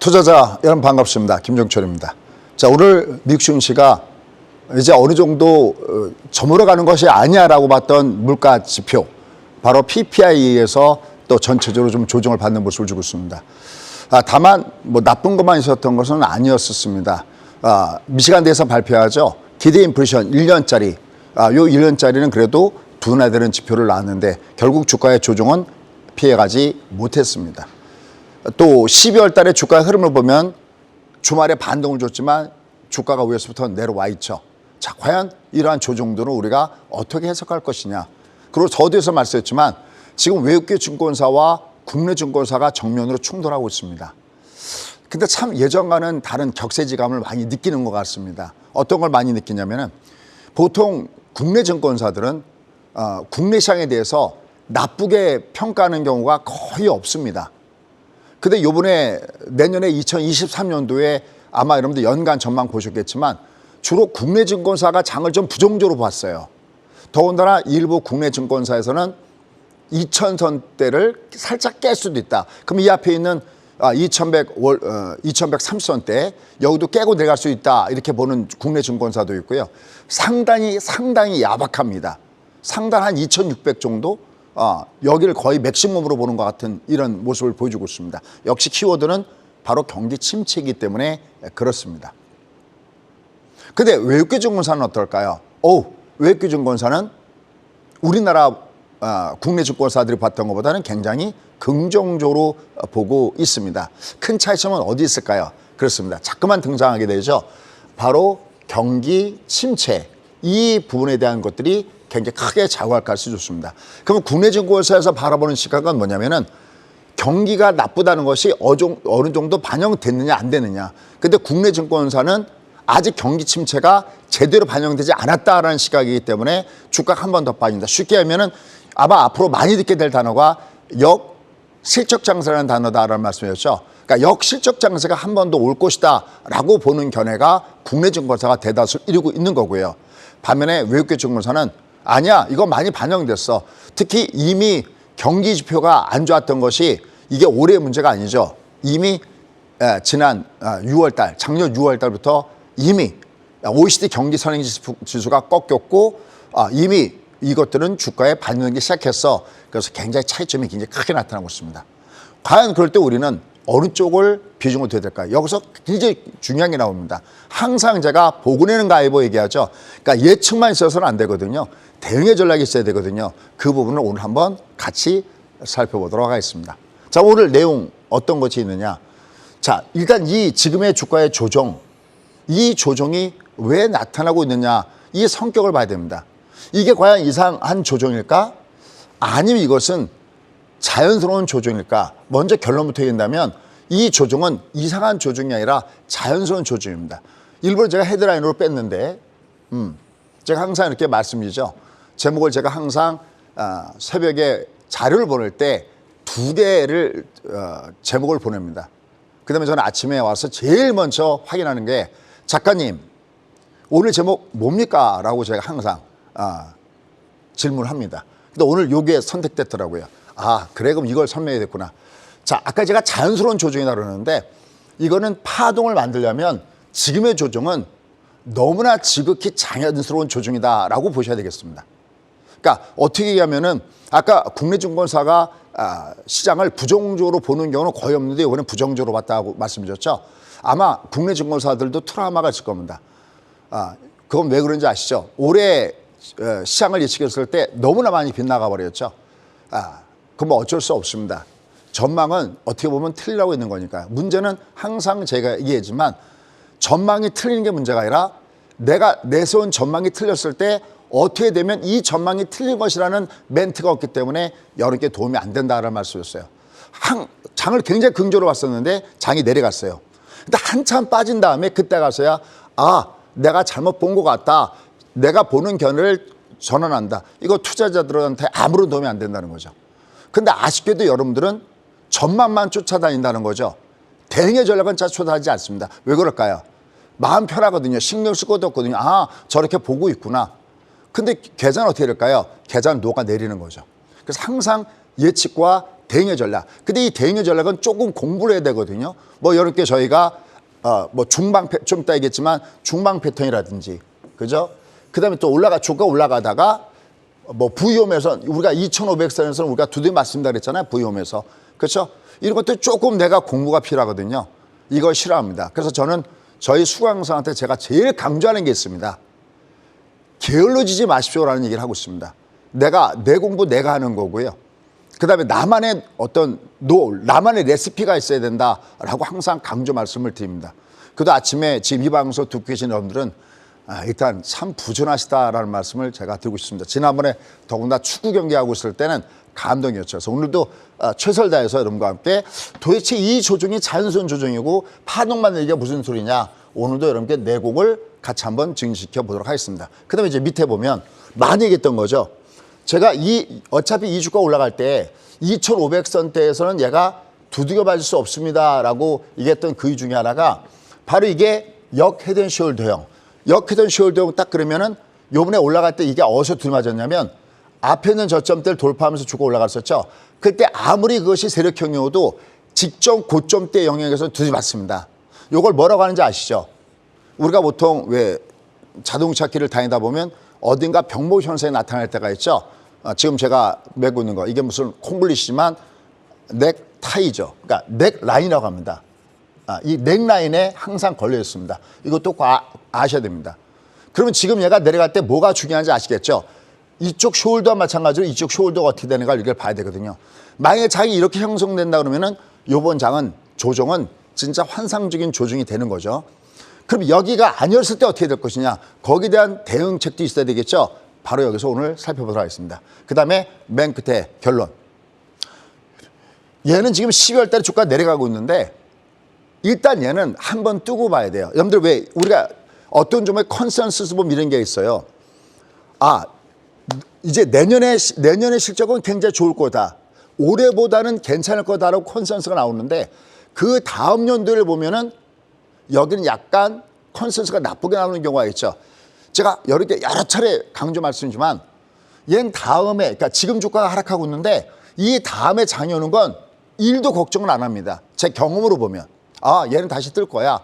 투자자 여러분 반갑습니다. 김종철입니다. 자, 오늘 미국 증시가 이제 어느 정도 저물어 가는 것이 아니야라고 봤던 물가 지표, 바로 PPI에서 또 전체적으로 좀 조정을 받는 모습을 주고 있습니다. 다만 뭐 나쁜 것만 있었던 것은 아니었습니다. 미시간대에서 발표하죠. 기대 인플레이션 1년짜리, 요 1년짜리는 그래도 둔화되는 지표를 나왔는데 결국 주가의 조정은 피해가지 못했습니다. 또 12월 달에 주가의 흐름을 보면 주말에 반동을 줬지만 주가가 위에서부터 내려와 있죠. 자, 과연 이러한 조정들은 우리가 어떻게 해석할 것이냐. 그리고 저도에서 말씀했지만 지금 외국계 증권사와 국내 증권사가 정면으로 충돌하고 있습니다. 근데 참 예전과는 다른 격세지감을 많이 느끼는 것 같습니다. 어떤 걸 많이 느끼냐면은 보통 국내 증권사들은 국내 시장에 대해서 나쁘게 평가하는 경우가 거의 없습니다. 근데 요번에 내년에 2023년도에 아마 여러분들 연간 전망 보셨겠지만 주로 국내 증권사가 장을 좀 부정적으로 봤어요. 더군다나 일부 국내 증권사에서는 2000선대를 살짝 깰 수도 있다. 그럼 이 앞에 있는 2130선대 여기도 깨고 내려갈 수 있다. 이렇게 보는 국내 증권사도 있고요. 상당히 야박합니다. 상단 한 2600 정도? 여기를 거의 맥시멈으로 보는 것 같은 이런 모습을 보여주고 있습니다. 역시 키워드는 바로 경기 침체이기 때문에 그렇습니다. 근데 외국계 증권사는 어떨까요? 외국계 증권사는 우리나라 국내 증권사들이 봤던 것보다는 굉장히 긍정적으로 보고 있습니다. 큰 차이점은 어디 있을까요? 그렇습니다. 자꾸만 등장하게 되죠. 바로 경기 침체, 이 부분에 대한 것들이 굉장히 크게 자극할 수 있습니다. 그럼 국내 증권사에서 바라보는 시각은 뭐냐면은 경기가 나쁘다는 것이 어느 정도 반영됐느냐 안 되느냐. 근데 국내 증권사는 아직 경기 침체가 제대로 반영되지 않았다라는 시각이기 때문에 주가가 한 번 더 빠진다. 쉽게 하면은 아마 앞으로 많이 듣게 될 단어가 역실적 장세라는 단어다라는 말씀이었죠. 그러니까 역실적 장세가 한 번 더 올 것이다라고 보는 견해가 국내 증권사가 대다수 이루고 있는 거고요. 반면에 외국계 증권사는 아니야, 이거 많이 반영됐어. 특히 이미 경기 지표가 안 좋았던 것이 이게 올해의 문제가 아니죠. 이미 지난 6월 달, 작년 6월 달부터 이미 OECD 경기 선행 지수가 꺾였고 이미 이것들은 주가에 반영되기 시작했어. 그래서 굉장히 차이점이 굉장히 크게 나타나고 있습니다. 과연 그럴 때 우리는 어느 쪽을 비중을 둬야 될까요? 여기서 굉장히 중요한 게 나옵니다. 항상 제가 보고 내는 가이버 얘기하죠. 그러니까 예측만 있어서는 안 되거든요. 대응의 전략이 있어야 되거든요. 그 부분을 오늘 한번 같이 살펴보도록 하겠습니다. 자, 오늘 내용 어떤 것이 있느냐. 자, 일단 이 지금의 주가의 조정, 이 조정이 왜 나타나고 있느냐, 이 성격을 봐야 됩니다. 이게 과연 이상한 조정일까? 아니면 이것은 자연스러운 조정일까? 먼저 결론부터 얘기한다면 이 조정은 이상한 조정이 아니라 자연스러운 조정입니다. 일부러 제가 헤드라인으로 뺐는데 제가 항상 이렇게 말씀드리죠. 제목을 제가 항상 새벽에 자료를 보낼 때 2개를 제목을 보냅니다. 그 다음에 저는 아침에 와서 제일 먼저 확인하는 게 작가님 오늘 제목 뭡니까? 라고 제가 항상 질문합니다. 근데 오늘 요게 선택됐더라고요. 그래, 그럼 이걸 설명해야 됐구나. 자, 아까 제가 자연스러운 조정이라고 그러는데 이거는 파동을 만들려면 지금의 조정은 너무나 지극히 자연스러운 조정이다라고 보셔야 되겠습니다. 그러니까 어떻게 얘기하면은 아까 국내 증권사가 시장을 부정적으로 보는 경우는 거의 없는데 이번엔 부정적으로 봤다고 말씀드렸죠. 아마 국내 증권사들도 트라우마가 있을 겁니다. 그건 왜 그런지 아시죠? 올해 시장을 예측했을 때 너무나 많이 빗나가 버렸죠. 그건 뭐 어쩔 수 없습니다. 전망은 어떻게 보면 틀리라고 있는 거니까요. 문제는 항상 제가 얘기했지만 전망이 틀리는 게 문제가 아니라 내가 내세운 전망이 틀렸을 때 어떻게 되면 이 전망이 틀린 것이라는 멘트가 없기 때문에 여러분께 도움이 안 된다라는 말씀이었어요. 장을 굉장히 긍정적으로 봤었는데 장이 내려갔어요. 근데 한참 빠진 다음에 그때 가서야 내가 잘못 본 것 같다. 내가 보는 견해를 전환한다. 이거 투자자들한테 아무런 도움이 안 된다는 거죠. 근데 아쉽게도 여러분들은 전망만 쫓아다닌다는 거죠. 대응의 전략은 쫓아다니지 않습니다. 왜 그럴까요? 마음 편하거든요. 신경 쓸 것도 없거든요. 저렇게 보고 있구나. 근데 계좌는 어떻게 될까요? 계좌는 녹아내리는 거죠. 그래서 항상 예측과 대응의 전략. 근데 이 대응의 전략은 조금 공부를 해야 되거든요. 뭐 이렇게 저희가 뭐 좀 이따 얘기했지만 중방 패턴이라든지, 그죠? 그다음에 또 주가 올라가다가 뭐 부위홈에서 우리가 2,500선에서는 우리가 두드려 맞습니다 그랬잖아요. 부위홈에서. 그렇죠? 이런 것도 조금 내가 공부가 필요하거든요. 이걸 싫어합니다. 그래서 저는 저희 수강생한테 제가 제일 강조하는 게 있습니다. 게을러지지 마십시오라는 얘기를 하고 있습니다. 내 공부 내가 하는 거고요. 그다음에 나만의 나만의 레시피가 있어야 된다라고 항상 강조 말씀을 드립니다. 그래도 아침에 지금 이 방송 듣고 계신 여러분들은 일단 참 부지런하시다라는 말씀을 제가 드리고 싶습니다. 지난번에 더군다나 축구 경기하고 있을 때는 감동이었죠. 그래서 오늘도 최선을 다해서 여러분과 함께 도대체 이 조종이 자연스러운 조종이고 파동만 내기가 무슨 소리냐. 오늘도 여러분께 내공을 같이 한번 증식시켜 보도록 하겠습니다. 그 다음에 이제 밑에 보면 많이 얘기했던 거죠. 제가 어차피 이 주가 올라갈 때 2,500선대에서는 얘가 두들겨 맞을 수 없습니다라고 얘기했던 그 이유 중에 하나가 바로 이게 헤드앤숄더형. 헤드앤숄더형 딱 그러면은 요번에 올라갈 때 이게 어디서 들맞았냐면 앞에 있는 저점대를 돌파하면서 주가 올라갔었죠. 그때 아무리 그것이 세력형이어도 직전 고점대 영역에서 두들맞습니다. 요걸 뭐라고 하는지 아시죠? 우리가 보통 왜 자동차 길을 다니다 보면 어딘가 병목 현상이 나타날 때가 있죠. 지금 제가 메고 있는 거 이게 무슨 콩글리시지만 넥타이죠. 그러니까 넥라인이라고 합니다. 이 넥라인에 항상 걸려 있습니다. 이것도 아셔야 됩니다. 그러면 지금 얘가 내려갈 때 뭐가 중요한지 아시겠죠? 이쪽 숄더와 마찬가지로 이쪽 숄더가 어떻게 되는가 이걸 봐야 되거든요. 만약에 장이 이렇게 형성된다 그러면은 이번 조정은 진짜 환상적인 조정이 되는 거죠. 그럼 여기가 아니었을 때 어떻게 될 것이냐. 거기에 대한 대응책도 있어야 되겠죠. 바로 여기서 오늘 살펴보도록 하겠습니다. 그 다음에 맨 끝에 결론. 얘는 지금 12월 달에 주가 내려가고 있는데 일단 얘는 한번 뜨고 봐야 돼요. 여러분들 왜 우리가 어떤 종목의 컨센서스 보면 이런 게 있어요. 이제 내년의 실적은 굉장히 좋을 거다. 올해보다는 괜찮을 거다라고 컨센서스가 나오는데 그 다음 연도를 보면은 여기는 약간 컨센서스가 나쁘게 나오는 경우가 있죠. 제가 여러 차례 강조 말씀이지만 얘는 다음에, 그러니까 지금 주가가 하락하고 있는데 이 다음에 장이 오는 건 1도 걱정을 안 합니다. 제 경험으로 보면. 얘는 다시 뜰 거야.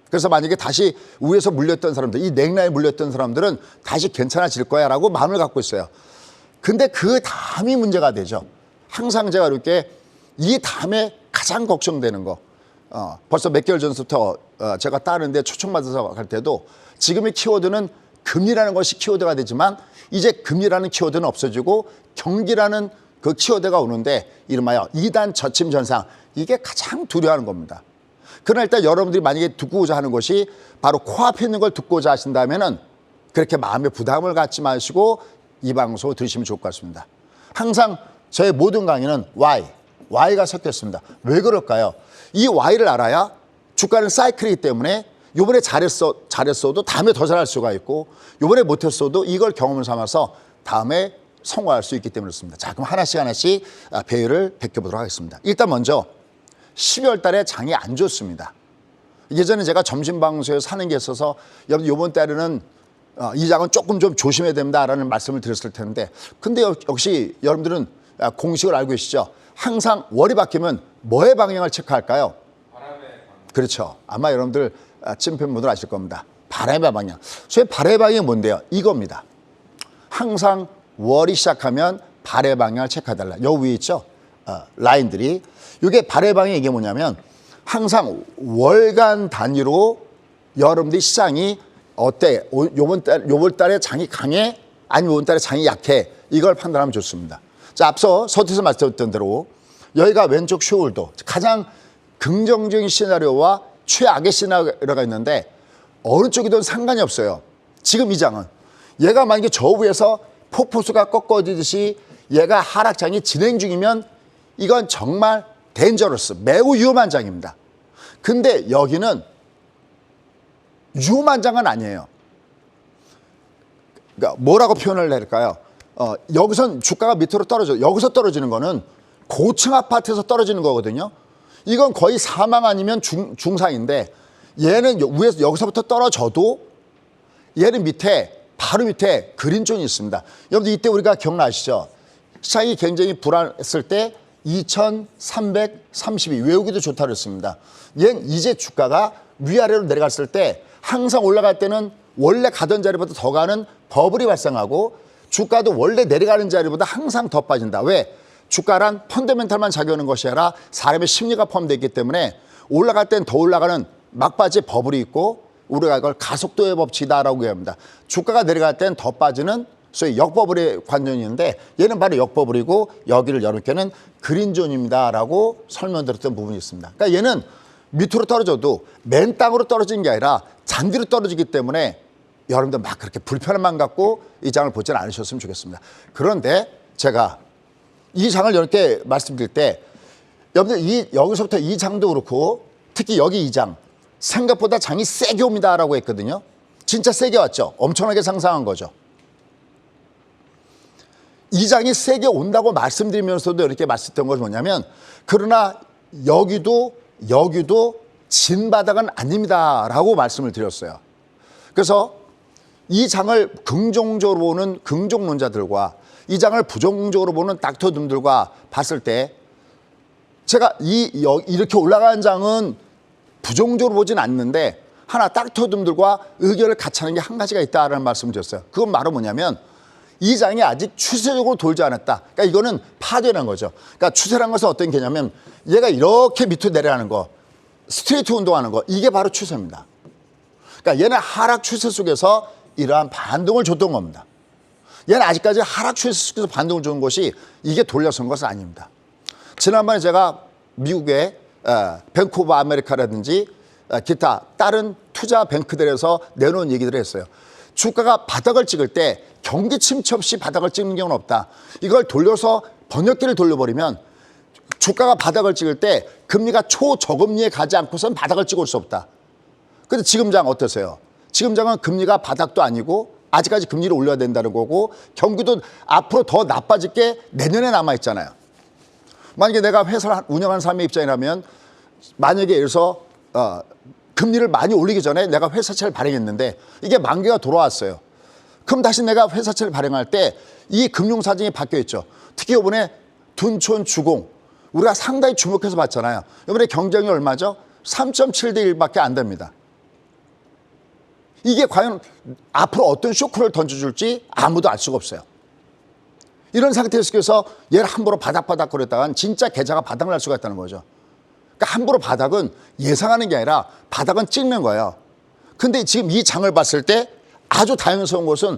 그래서 만약에 다시 위에서 물렸던 사람들, 이 넥라인에 물렸던 사람들은 다시 괜찮아질 거야 라고 마음을 갖고 있어요. 근데 그 다음이 문제가 되죠. 항상 제가 이렇게 이 다음에 가장 걱정되는 거. 벌써 몇 개월 전부터 제가 따르는데 초청받아서 갈 때도 지금의 키워드는 금리라는 것이 키워드가 되지만 이제 금리라는 키워드는 없어지고 경기라는 그 키워드가 오는데 이름하여 2단 저침 현상. 이게 가장 두려워하는 겁니다. 그러나 일단 여러분들이 만약에 듣고자 하는 것이 바로 코앞에 있는 걸 듣고자 하신다면은 그렇게 마음의 부담을 갖지 마시고 이 방송 들으시면 좋을 것 같습니다. 항상 저의 모든 강의는 Y가 섞여 있습니다. 왜 그럴까요? 이 Y를 알아야 주가는 사이클이기 때문에 요번에 잘했어도 다음에 더 잘할 수가 있고 요번에 못했어도 이걸 경험을 삼아서 다음에 성공할 수 있기 때문에 그렇습니다. 자, 그럼 하나씩 배열을 벗겨보도록 하겠습니다. 일단 먼저 12월 달에 장이 안 좋습니다. 예전에 제가 점심방송에서 사는 게 있어서 여러분 이번 달에는 이 장은 조금 좀 조심해야 된다라는 말씀을 드렸을 텐데 근데 역시 여러분들은 공식을 알고 계시죠? 항상 월이 바뀌면 뭐의 방향을 체크할까요? 바람의 방향. 그렇죠. 아마 여러분들 찐팬분들 아실 겁니다. 바람의 방향. 소위 바람의 방향이 뭔데요? 이겁니다. 항상 월이 시작하면 발의 방향을 체크해달라. 여기 위에 있죠? 라인들이. 이게 발의 방향이 이게 뭐냐면 항상 월간 단위로 여러분들이 시장이 어때? 요번 달에 장이 강해? 아니면 요번 달에 장이 약해? 이걸 판단하면 좋습니다. 자, 앞서 서두에서 말씀드렸던 대로 여기가 왼쪽 숄더 가장 긍정적인 시나리오와 최악의 시나리오가 있는데 어느 쪽이든 상관이 없어요. 지금 이 장은 얘가 만약에 저 위에서 폭포수가 꺾어지듯이 얘가 하락장이 진행 중이면 이건 정말 데인저러스, 매우 위험한 장입니다. 근데 여기는 위험한 장은 아니에요. 그러니까 뭐라고 표현을 할까요? 여기선 주가가 밑으로 떨어져요. 여기서 떨어지는 거는 고층 아파트에서 떨어지는 거거든요. 이건 거의 사망 아니면 중상인데 얘는 위에서 여기서부터 떨어져도 얘는 바로 밑에 그린존이 있습니다. 여러분들 이때 우리가 기억나시죠? 시장이 굉장히 불안했을 때 2332 외우기도 좋다고 했습니다. 얘는 이제 주가가 위아래로 내려갔을 때 항상 올라갈 때는 원래 가던 자리보다 더 가는 버블이 발생하고 주가도 원래 내려가는 자리보다 항상 더 빠진다. 왜? 주가란 펀더멘탈만 작용하는 것이 아니라 사람의 심리가 포함되어 있기 때문에 올라갈 땐 더 올라가는 막바지의 버블이 있고 우리가 이걸 가속도의 법칙이다라고 얘기합니다. 주가가 내려갈 땐 더 빠지는 소위 역버블의 관점이 있는데 얘는 바로 역버블이고 여기를 여러분께는 그린존입니다라고 설명드렸던 부분이 있습니다. 그러니까 얘는 밑으로 떨어져도 맨 땅으로 떨어지는 게 아니라 잔디로 떨어지기 때문에 여러분들 막 그렇게 불편한 마음 갖고 이 장을 보지는 않으셨으면 좋겠습니다. 그런데 제가 이 장을 이렇게 말씀드릴 때 여러분들 여기서부터 이 장도 그렇고 특히 여기 이 장 생각보다 장이 세게 옵니다라고 했거든요. 진짜 세게 왔죠. 엄청나게 상승한 거죠. 이 장이 세게 온다고 말씀드리면서도 이렇게 말씀드렸던 것은 뭐냐면 그러나 여기도 진바닥은 아닙니다라고 말씀을 드렸어요. 그래서 이 장을 긍정적으로 보는 긍정론자들과 이 장을 부정적으로 보는 닥터둠들과 봤을 때 제가 이렇게 올라가는 장은 부정적으로 보진 않는데 하나 닥터둠들과 의견을 같이 하는 게 한 가지가 있다라는 말씀을 드렸어요. 그건 바로 뭐냐면 이 장이 아직 추세적으로 돌지 않았다. 그러니까 이거는 파도라는 거죠. 그러니까 추세라는 것은 어떤 개념이냐면 얘가 이렇게 밑으로 내려가는 거, 스트레이트 운동하는 거, 이게 바로 추세입니다. 그러니까 얘는 하락 추세 속에서 이러한 반동을 줬던 겁니다. 얘는 아직까지 하락 추세 속에서 반동을 준 것이 이게 돌려선 것은 아닙니다. 지난번에 제가 미국의 뱅크 오브 아메리카라든지 기타 다른 투자 뱅크들에서 내놓은 얘기들을 했어요. 주가가 바닥을 찍을 때 경기 침체 없이 바닥을 찍는 경우는 없다. 이걸 돌려서 번역기를 돌려버리면 주가가 바닥을 찍을 때 금리가 초저금리에 가지 않고선 바닥을 찍을 수 없다. 근데 지금 장 어떠세요? 지금 장은 금리가 바닥도 아니고 아직까지 금리를 올려야 된다는 거고 경기도 앞으로 더 나빠질 게 내년에 남아있잖아요. 만약에 내가 회사를 운영하는 사람의 입장이라면 만약에 예를 들어서 금리를 많이 올리기 전에 내가 회사채를 발행했는데 이게 만기가 돌아왔어요. 그럼 다시 내가 회사채를 발행할 때 이 금융사정이 바뀌어있죠. 특히 이번에 둔촌 주공 우리가 상당히 주목해서 봤잖아요. 이번에 경쟁이 얼마죠? 3.7대 1밖에 안 됩니다. 이게 과연 앞으로 어떤 쇼크를 던져줄지 아무도 알 수가 없어요. 이런 상태에서 얘를 함부로 바닥바닥 거렸다간 진짜 계좌가 바닥날 수가 있다는 거죠. 그러니까 함부로 바닥은 예상하는 게 아니라 바닥은 찍는 거예요. 근데 지금 이 장을 봤을 때 아주 다행스러운 것은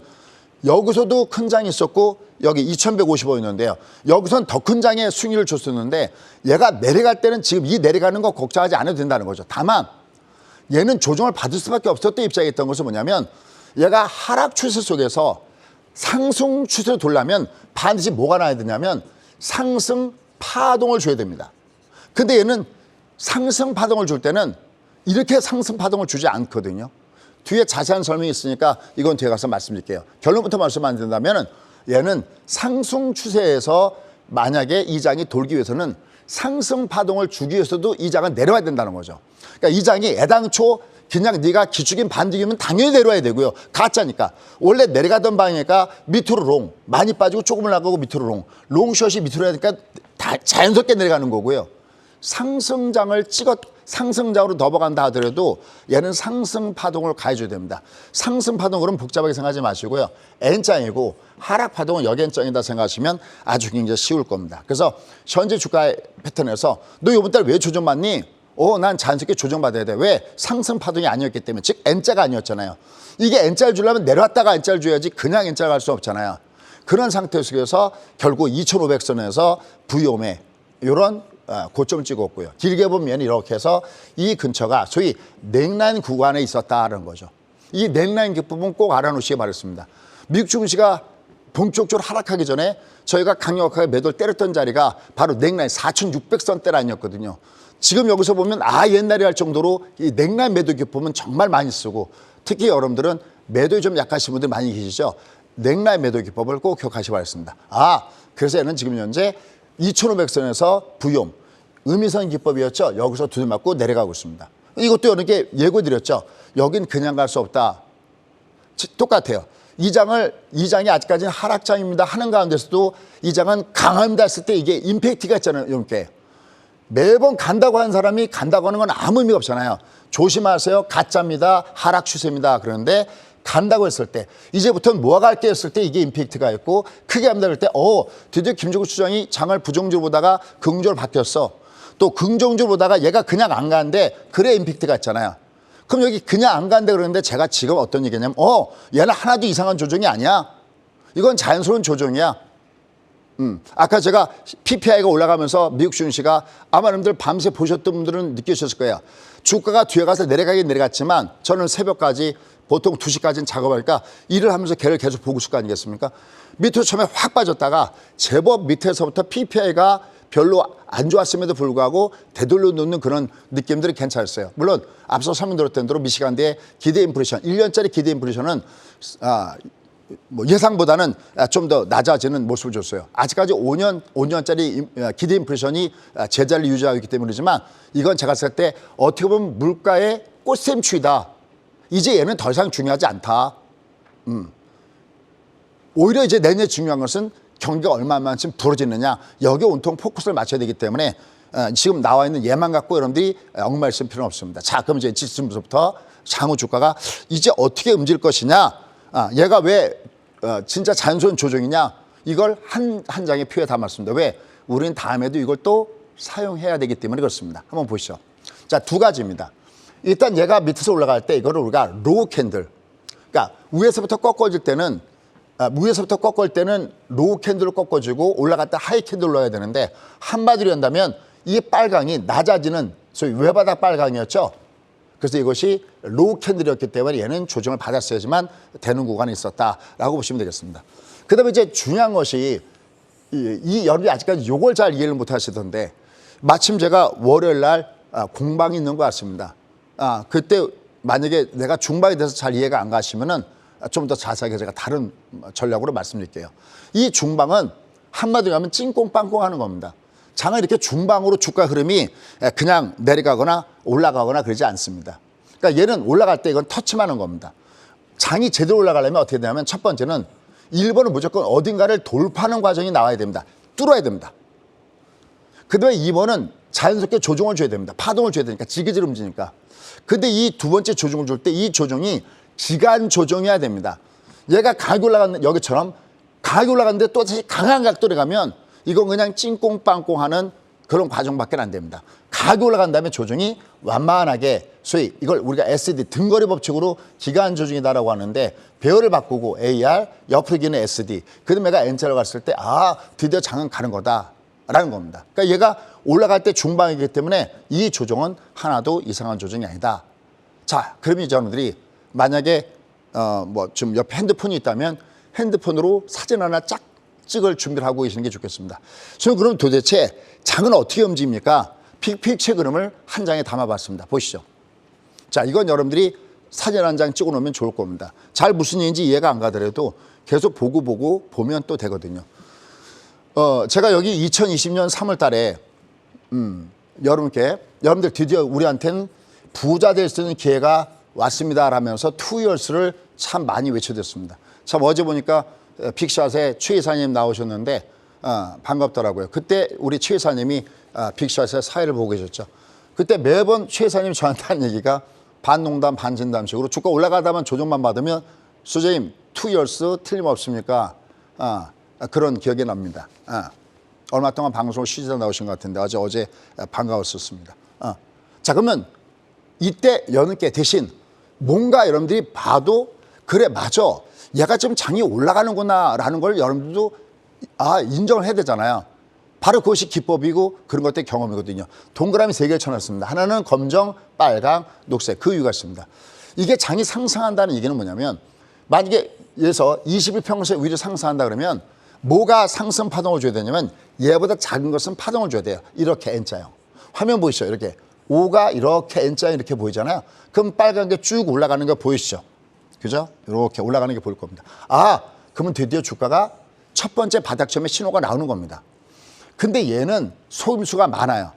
여기서도 큰 장이 있었고 여기 2150원이었는데요. 여기선 더 큰 장의 수익을 줬었는데 얘가 내려갈 때는 지금 이 내려가는 거 걱정하지 않아도 된다는 거죠. 다만 얘는 조정을 받을 수밖에 없었던 입장이었던 것은 뭐냐면 얘가 하락 추세 속에서 상승 추세로 돌려면 반드시 뭐가 나야 되냐면 상승 파동을 줘야 됩니다. 근데 얘는 상승 파동을 줄 때는 이렇게 상승 파동을 주지 않거든요. 뒤에 자세한 설명이 있으니까 이건 뒤에 가서 말씀드릴게요. 결론부터 말씀 안 드린다면 얘는 상승 추세에서 만약에 이 장이 돌기 위해서는 상승 파동을 주기 위해서도 이 장은 내려와야 된다는 거죠. 그러니까 이 장이 애당초 그냥 네가 기축인 반등이면 당연히 내려와야 되고요. 가짜니까. 원래 내려가던 방향이니까 밑으로 롱. 많이 빠지고 조금 올라가고 밑으로 롱. 롱숏이 밑으로 해야 되니까 다 자연스럽게 내려가는 거고요. 상승장으로 넘어간다 하더라도 얘는 상승 파동을 가해줘야 됩니다. 상승 파동 그러면 복잡하게 생각하지 마시고요. N장이고 하락 파동은 역N장이다 생각하시면 아주 굉장히 쉬울 겁니다. 그래서 현재 주가 패턴에서 너 이번 달 왜 조정받니? 난 자연스럽게 조정받아야 돼. 왜? 상승 파동이 아니었기 때문에. 즉 N자가 아니었잖아요. 이게 N자를 주려면 내려왔다가 N자를 줘야지 그냥 N자가 갈 수 없잖아요. 그런 상태 속에서 결국 2500선에서 부위홈에 이런 고점을 찍었고요. 길게 보면 이렇게 해서 이 근처가 소위 넥라인 구간에 있었다는 거죠. 이 넥라인 부분 꼭 알아놓으시기 바랍니다. 미국 증시가 본격적으로 하락하기 전에 저희가 강력하게 매도를 때렸던 자리가 바로 넥라인 4600선대 라인이었거든요. 지금 여기서 보면 옛날에 할 정도로 이 넥라인 매도 기법은 정말 많이 쓰고 특히 여러분들은 매도에 좀 약하신 분들 많이 계시죠. 넥라인 매도 기법을 꼭 기억하시기 바랍니다. 그래서 얘는 지금 현재 2500선에서 부용, 의미선 기법이었죠. 여기서 두들맞고 내려가고 있습니다. 이것도 이렇게 예고드렸죠. 여긴 그냥 갈 수 없다. 똑같아요. 이 장이 아직까지는 하락장입니다 하는 가운데서도 이 장은 강합니다 했을 때 이게 임팩트가 있잖아요. 이렇게 매번 간다고 하는 사람이 간다고 하는 건 아무 의미가 없잖아요. 조심하세요. 가짜입니다. 하락 추세입니다. 그런데 간다고 했을 때 이제부터는 뭐가 갈게 했을 때 이게 임팩트가 있고 크게 합니다 그럴 때 드디어 김종국 수장이 장을 부정적으로 보다가 긍정적으로 바뀌었어. 또 긍정적으로 보다가 얘가 그냥 안 가는데 그래 임팩트가 있잖아요. 그럼 여기 그냥 안 간다 그러는데 제가 지금 어떤 얘기냐면 얘는 하나도 이상한 조정이 아니야. 이건 자연스러운 조정이야. 아까 제가 PPI가 올라가면서 미국 증시가 아마 여러분들 밤새 보셨던 분들은 느끼셨을 거예요. 주가가 뒤에 가서 내려가긴 내려갔지만 저는 새벽까지 보통 2시까지는 작업하니까 일을 하면서 걔를 계속 보고 있을 거 아니겠습니까? 밑으로 처음에 확 빠졌다가 제법 밑에서부터 PPI가 별로 안 좋았음에도 불구하고 되돌려 놓는 그런 느낌들이 괜찮았어요. 물론 앞서 설명드렸던 대로 미시간대의 기대 인플레이션, 1년짜리 기대 인플레이션은 예상보다는 좀 더 낮아지는 모습을 줬어요. 아직까지 5년짜리 기대 인플레이션이 제자리를 유지하고 있기 때문이지만 이건 제가 봤을 때 어떻게 보면 물가의 꽃샘추위다. 이제 얘는 더 이상 중요하지 않다. 오히려 이제 내년에 중요한 것은 경기가 얼마만큼 부러지느냐. 여기에 온통 포커스를 맞춰야 되기 때문에 지금 나와 있는 예만 갖고 여러분들이 엉망일 필요는 없습니다. 자, 그럼 이제 지금부터 장후 주가가 이제 어떻게 움직일 것이냐. 얘가 왜 진짜 자연스러운 조정이냐. 이걸 한 장의 표에 담았습니다. 왜? 우리는 다음에도 이걸 또 사용해야 되기 때문에 그렇습니다. 한번 보시죠. 자, 두 가지입니다. 일단 얘가 밑에서 올라갈 때 이거를 우리가 로우 캔들. 그러니까 위에서부터 꺾어질 때는 로우 캔들을 꺾어주고 올라갔다 하이 캔들 올라가야 되는데 한마디로 한다면 이 빨강이 낮아지는 소위 외바닥 빨강이었죠. 그래서 이것이 로우 캔들이었기 때문에 얘는 조정을 받았어야지만 되는 구간이 있었다라고 보시면 되겠습니다. 그다음에 이제 중요한 것이 여러분이 아직까지 이걸 잘 이해를 못 하시던데 마침 제가 월요일 날 공방이 있는 것 같습니다. 그때 만약에 내가 중방에 대해서 잘 이해가 안 가시면은 좀 더 자세하게 제가 다른 전략으로 말씀드릴게요. 이 중방은 한마디로 하면 찡꽁빵꽁 하는 겁니다. 장은 이렇게 중방으로 주가 흐름이 그냥 내려가거나 올라가거나 그러지 않습니다. 그러니까 얘는 올라갈 때 이건 터치하는 겁니다. 장이 제대로 올라가려면 어떻게 되냐면 첫 번째는 1번은 무조건 어딘가를 돌파하는 과정이 나와야 됩니다. 뚫어야 됩니다. 그 다음에 2번은 자연스럽게 조정을 줘야 됩니다. 파동을 줘야 되니까 지그재그 움직이니까. 근데 이 두 번째 조정을 줄 때 이 조정이 기간 조정해야 됩니다. 얘가 강하게 올라가는 여기처럼 강하게 올라가는데 또 다시 강한 각도로 가면 이건 그냥 찡꽁빵꽁 하는 그런 과정밖에 안 됩니다. 강하게 올라간 다음에 조정이 완만하게 소위 이걸 우리가 SD 등거리 법칙으로 기간 조정이다라고 하는데 배열을 바꾸고 AR 옆으로 기는 SD 그다음에 얘가 N자로 갔을 때 드디어 장은 가는 거다라는 겁니다. 그러니까 얘가 올라갈 때 중방이기 때문에 이 조정은 하나도 이상한 조정이 아니다. 자, 그러면 이제 여러분들이 만약에 좀 옆에 핸드폰이 있다면 핸드폰으로 사진 하나 쫙 찍을 준비를 하고 계시는 게 좋겠습니다. 그럼 도대체 장은 어떻게 움직입니까? 빅픽처 그림을 한 장에 담아봤습니다. 보시죠. 자, 이건 여러분들이 사진 한 장 찍어 놓으면 좋을 겁니다. 잘 무슨 얘기인지 이해가 안 가더라도 계속 보고 보면 또 되거든요. 제가 여기 2020년 3월 달에 여러분들 드디어 우리한테는 부자 될 수 있는 기회가 왔습니다 라면서 2years를 참 많이 외쳐댔습니다. 참 어제 보니까 빅샷에 최 이사님 나오셨는데 반갑더라고요. 그때 우리 최 이사님이 빅샷의 사회를 보고 계셨죠. 그때 매번 최 이사님이 저한테 한 얘기가 반농담 반진담식으로 주가 올라가다만 조정만 받으면 수재님 2years 틀림없습니까? 그런 기억이 납니다. 얼마 동안 방송을 쉬지도 나오신 것 같은데 어제 반가웠었습니다. 자, 그러면 이때 여는 게 대신 뭔가 여러분들이 봐도 그래 맞아 얘가 지금 장이 올라가는구나 라는 걸 여러분들도 인정을 해야 되잖아요. 바로 그것이 기법이고 그런 것들의 경험이거든요. 동그라미 3개를 쳐놨습니다. 하나는 검정, 빨강, 녹색. 그 이유가 있습니다. 이게 장이 상승한다는 얘기는 뭐냐면 만약에 예서 21평균선 위로 상승한다 그러면 뭐가 상승 파동을 줘야 되냐면 얘보다 작은 것은 파동을 줘야 돼요. 이렇게 N자형. 화면 보이시죠? 이렇게 5가 이렇게 N자형 이렇게 보이잖아요. 그럼 빨간 게 쭉 올라가는 거 보이시죠? 그죠? 이렇게 올라가는 게 보일 겁니다. 그러면 드디어 주가가 첫 번째 바닥점에 신호가 나오는 겁니다. 근데 얘는 속임수가 많아요.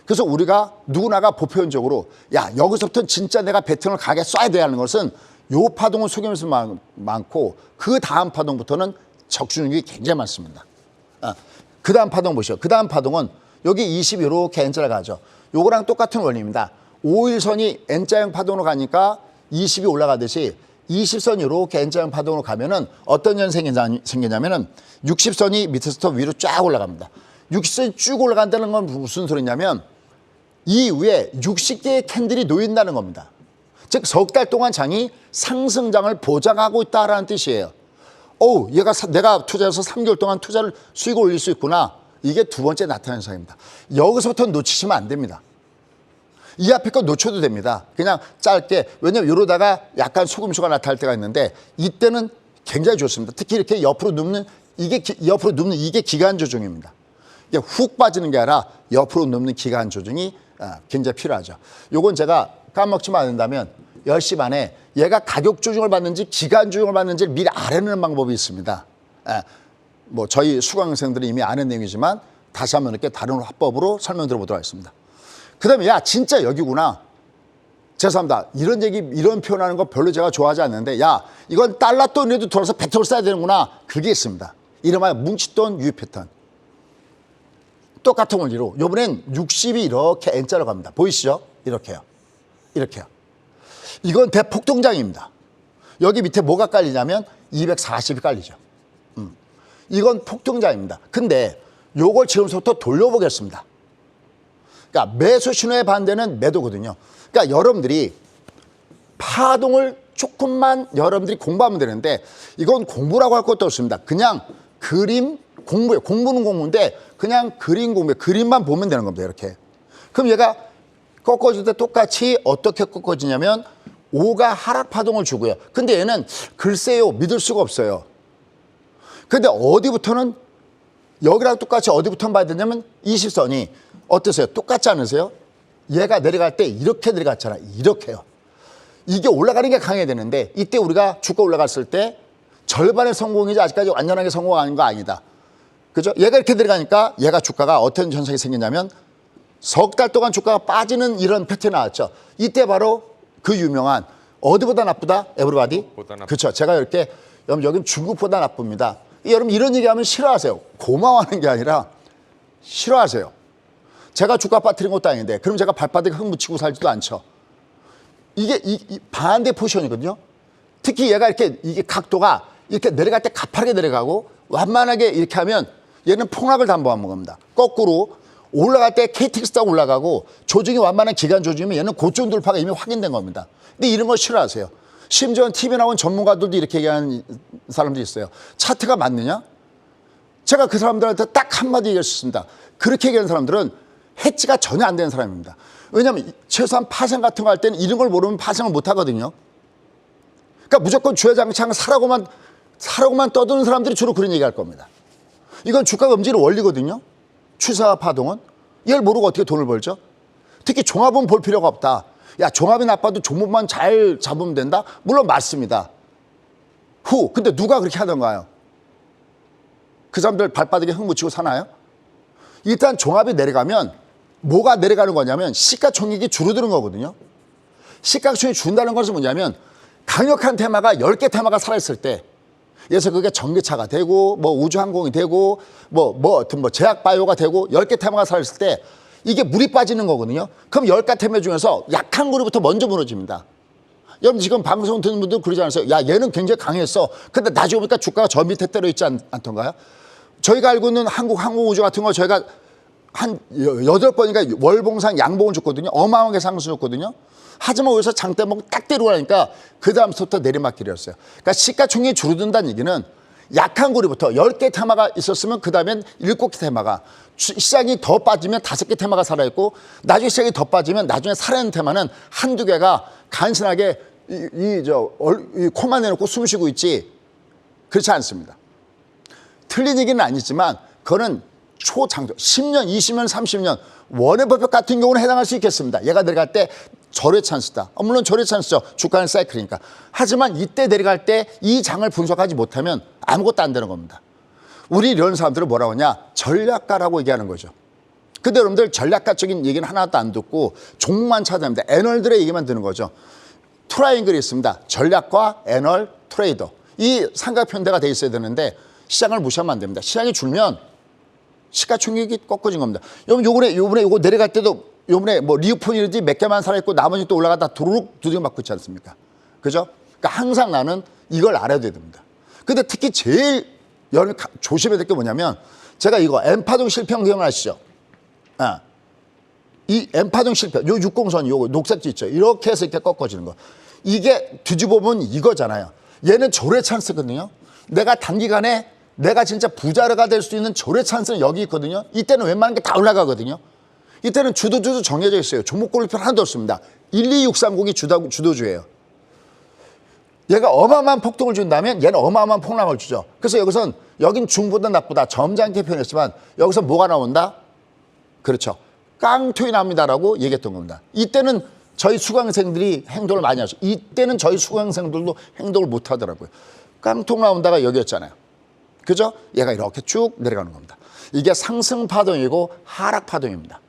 그래서 우리가 누구나가 보편적으로 여기서부터는 진짜 내가 배팅을 가게 쏴야 돼야 하는 것은 요 파동은 속임수 많고 그 다음 파동부터는 적중률이 굉장히 많습니다. 그 다음 파동 보시죠. 그 다음 파동은 여기 20 이렇게 N자를 가죠. 요거랑 똑같은 원리입니다. 5일선이 N자형 파동으로 가니까 20이 올라가듯이 20선이 이렇게 N자형 파동으로 가면은 어떤 현상이 생기냐면은 60선이 밑에서부터 위로 쫙 올라갑니다. 60선이 쭉 올라간다는 건 무슨 소리냐면 이 위에 60개의 캔들이 놓인다는 겁니다. 즉 석 달 동안 장이 상승장을 보장하고 있다라는 뜻이에요. 얘가 내가 투자해서 3개월 동안 투자를 수익을 올릴 수 있구나. 이게 두 번째 나타나는 현상입니다. 여기서부터 놓치시면 안 됩니다. 이 앞에 거 놓쳐도 됩니다. 그냥 짧게. 왜냐면 이러다가 약간 속임수가 나타날 때가 있는데 이때는 굉장히 좋습니다. 특히 이렇게 옆으로 눕는 이게 기간 조정입니다. 이게 훅 빠지는 게 아니라 옆으로 눕는 기간 조정이 굉장히 필요하죠. 요건 제가 까먹지만 않는다면 10시 반에 얘가 가격 조정을 받는지 기간 조정을 받는지를 미리 알아내는 방법이 있습니다. 뭐 저희 수강생들이 이미 아는 내용이지만 다시 한번 이렇게 다른 화법으로 설명드려보도록 하겠습니다. 그 다음에 야 진짜 여기구나. 죄송합니다. 이런 표현하는 거 별로 제가 좋아하지 않는데 야 이건 달러 돈이라도 돌아서 패턴을 써야 되는구나. 그게 있습니다. 이름하여 뭉칫돈 유입 패턴. 똑같은 원리로 이번엔 60이 이렇게 N자로 갑니다. 보이시죠? 이렇게요. 이렇게요. 이건 대폭등장입니다. 여기 밑에 뭐가 깔리냐면 240이 깔리죠. 이건 폭등장입니다. 근데 요걸 지금부터 돌려보겠습니다. 그러니까 매수 신호의 반대는 매도거든요. 그러니까 여러분들이 파동을 조금만 여러분들이 공부하면 되는데 이건 공부라고 할 것도 없습니다. 그냥 그림 공부예요. 공부는 공부인데 그냥 그림 공부예요. 그림만 보면 되는 겁니다. 이렇게. 그럼 얘가 꺾어질 때 똑같이 어떻게 꺾어지냐면 5가 하락 파동을 주고요. 근데 얘는 글쎄요. 믿을 수가 없어요. 근데 어디부터는 여기랑 똑같이 어디부터 봐야 되냐면 20선이 어떠세요? 똑같지 않으세요? 얘가 내려갈 때 이렇게 내려갔잖아요. 이렇게요. 이게 올라가는 게 강해야 되는데 이때 우리가 주가 올라갔을 때 절반의 성공이지 아직까지 완전하게 성공하는 거 아니다. 그죠? 얘가 이렇게 내려가니까 얘가 주가가 어떤 현상이 생기냐면 석 달 동안 주가가 빠지는 이런 패턴이 나왔죠. 이때 바로 그 유명한 어디보다 나쁘다? 에브리바디? 그렇죠. 제가 이렇게 여긴 중국보다 나쁩니다. 여러분 이런 얘기하면 싫어하세요. 고마워하는 게 아니라 싫어하세요. 제가 주가 빠뜨린 것도 아닌데 그럼 제가 발바닥에 흙 묻히고 살지도 않죠. 이게 이 반대 포지션이거든요. 특히 얘가 이게 각도가 이렇게 내려갈 때 가파르게 내려가고 완만하게 이렇게 하면 얘는 폭락을 담보하는 겁니다. 거꾸로 올라갈 때 KTX가 올라가고 조정이 완만한 기간 조정이면 얘는 고점 돌파가 이미 확인된 겁니다. 근데 이런 거 싫어하세요. 심지어 TV에 나온 전문가들도 이렇게 얘기하는 사람들이 있어요. 차트가 맞느냐? 제가 그 사람들한테 딱 한마디 얘기했습니다. 그렇게 얘기하는 사람들은 해지가 전혀 안 되는 사람입니다. 왜냐하면 최소한 파생 같은 거 할 때는 이런 걸 모르면 파생을 못 하거든요. 그러니까 무조건 주회장창 사라고만 떠드는 사람들이 주로 그런 얘기할 겁니다. 이건 주가가 움직이는 원리거든요. 추세와 파동은. 이걸 모르고 어떻게 돈을 벌죠? 특히 종합은 볼 필요가 없다. 야 종합이 나빠도 종목만 잘 잡으면 된다? 물론 맞습니다. 근데 누가 그렇게 하던가요? 그 사람들 발바닥에 흙 묻히고 사나요? 일단 종합이 내려가면 뭐가 내려가는 거냐면 시가총액이 줄어드는 거거든요. 시가총액이 준다는 것은 뭐냐면 강력한 테마가 10개 테마가 살아있을 때 그래서 그게 전기차가 되고 뭐 우주항공이 되고 뭐 제약바이오가 되고 10개 테마가 살아있을 때 이게 물이 빠지는 거거든요. 그럼 10개 테마 중에서 약한 그룹부터 먼저 무너집니다. 여러분 지금 방송 듣는 분들 그러지 않으세요? 야 얘는 굉장히 강했어. 근데 나중에 보니까 주가가 저 밑에 때려 있지 않던가요? 저희가 알고 있는 한국항공우주 같은 거 저희가 한 8번인가 월봉상 양봉을 줬거든요. 어마어마하게 상승 줬거든요. 하지만 여기서 장대목 딱 때리고 그 다음부터 내리막길이었어요. 그러니까 시가총액이 줄어든다는 얘기는 약한 고리부터 10개 테마가 있었으면 그 다음엔 7개 테마가 시장이 더 빠지면 5개 테마가 살아있고 나중에 시장이 더 빠지면 나중에 살아있는 테마는 한두 개가 간신하게 이 코만 내놓고 숨 쉬고 있지 그렇지 않습니다. 틀린 얘기는 아니지만 그거는 초장도 10년, 20년, 30년 원의 법칙 같은 경우는 해당할 수 있겠습니다. 얘가 내려갈 때 절의 찬스다. 물론 절의 찬스죠. 주가는 사이클이니까. 하지만 이때 내려갈 때 이 장을 분석하지 못하면 아무것도 안 되는 겁니다. 우리 이런 사람들은 뭐라고 하냐? 전략가라고 얘기하는 거죠. 근데 여러분들 전략가적인 얘기는 하나도 안 듣고 종만 찾아냅니다. 애널들의 얘기만 듣는 거죠. 트라이앵글이 있습니다. 전략과 애널, 트레이더. 이 삼각편대가 돼 있어야 되는데 시장을 무시하면 안 됩니다. 시장이 줄면 시가총액이 꺾어진 겁니다. 여러분 요번에 요거 내려갈 때도 요번에 뭐 리오폰이라든지 몇 개만 살아있고 나머지 또 올라가다 도루룩 두드려 맞고 있지 않습니까? 그죠? 그러니까 항상 나는 이걸 알아야 됩니다. 근데 특히 제일 조심해야 될 게 뭐냐면 제가 이거 N파동 실평 기억나시죠? 아, 이 N파동 실평, 요 60선이 요거 녹색지 있죠? 이렇게 해서 이렇게 꺾어지는 거. 이게 뒤집어 보면 이거잖아요. 얘는 조례 찬스거든요. 내가 단기간에 내가 진짜 부자가 될 수 있는 조례 찬스는 여기 있거든요. 이때는 웬만한 게 다 올라가거든요. 이때는 주도주도 정해져 있어요. 종목 고를 필요 하나도 없습니다. 12630이 주도주예요. 얘가 어마어마한 폭등을 준다면 얘는 어마어마한 폭락을 주죠. 그래서 여기선 여긴 중보다 나쁘다. 점잖게 표현했지만 여기서 뭐가 나온다? 그렇죠. 깡통이 납니다라고 얘기했던 겁니다. 이때는 저희 수강생들이 행동을 많이 하죠. 이때는 저희 수강생들도 행동을 못 하더라고요. 깡통 나온다가 여기였잖아요. 그죠? 얘가 이렇게 쭉 내려가는 겁니다. 이게 상승 파동이고 하락 파동입니다.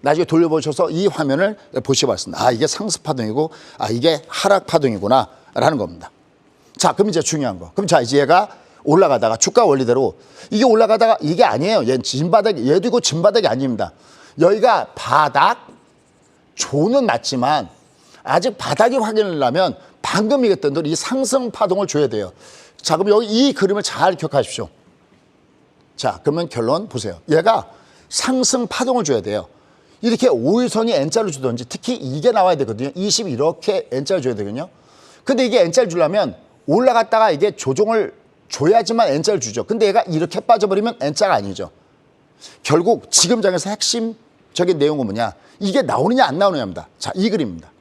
나중에 돌려보셔서 이 화면을 보시기 바랍니다. 아, 이게 상승 파동이고, 아, 이게 하락 파동이구나, 라는 겁니다. 자, 그럼 이제 중요한 거. 그럼 자, 이제 얘가 올라가다가 주가 원리대로 이게 올라가다가 이게 아니에요. 얘는 진바닥, 얘도 이거 진바닥이 아닙니다. 여기가 바닥, 조는 맞지만 아직 바닥이 확인하려면 방금 얘기했던 대로 이 상승 파동을 줘야 돼요. 자, 그럼 여기 이 그림을 잘 기억하십시오. 자, 그러면 결론 보세요. 얘가 상승 파동을 줘야 돼요. 이렇게 5일선이 N자로 주든지 특히 이게 나와야 되거든요. 20 이렇게 N자로 줘야 되거든요. 근데 이게 N자를 주려면 올라갔다가 이게 조정을 줘야지만 N자를 주죠. 근데 얘가 이렇게 빠져버리면 N자가 아니죠. 결국 지금 장에서 핵심적인 내용은 뭐냐. 이게 나오느냐 안 나오느냐입니다. 자, 이 그림입니다.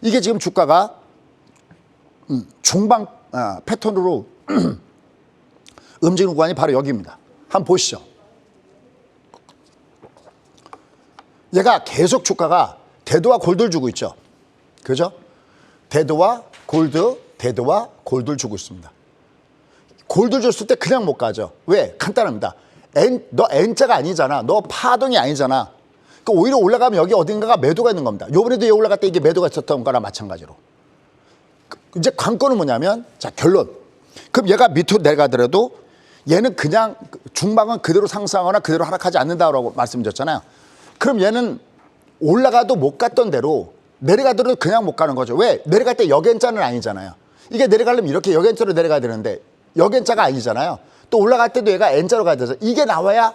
이게 지금 주가가 중방 패턴으로 움직이는 구간이 바로 여기입니다. 한번 보시죠. 얘가 계속 주가가 대도와 골드를 주고 있죠. 그죠? 대도와 골드를 주고 있습니다. 골드 줬을 때 그냥 못 가죠. 왜? 간단합니다. 너 N자가 아니잖아. 너 파동이 아니잖아. 그러니까 오히려 올라가면 여기 어딘가가 매도가 있는 겁니다. 요번에도 얘 올라갈 때 이게 매도가 있었던 거랑 마찬가지로. 이제 관건은 뭐냐면, 자, 결론. 그럼 얘가 밑으로 내려가더라도 얘는 그냥 중방은 그대로 상승하거나 그대로 하락하지 않는다고 말씀드렸잖아요. 그럼 얘는 올라가도 못 갔던 대로 내려가더라도 그냥 못 가는 거죠. 왜? 내려갈 때 역N자는 아니잖아요. 이게 내려가려면 이렇게 역N자로 내려가야 되는데 역N자가 아니잖아요. 또 올라갈 때도 얘가 N자로 가야 돼서 이게 나와야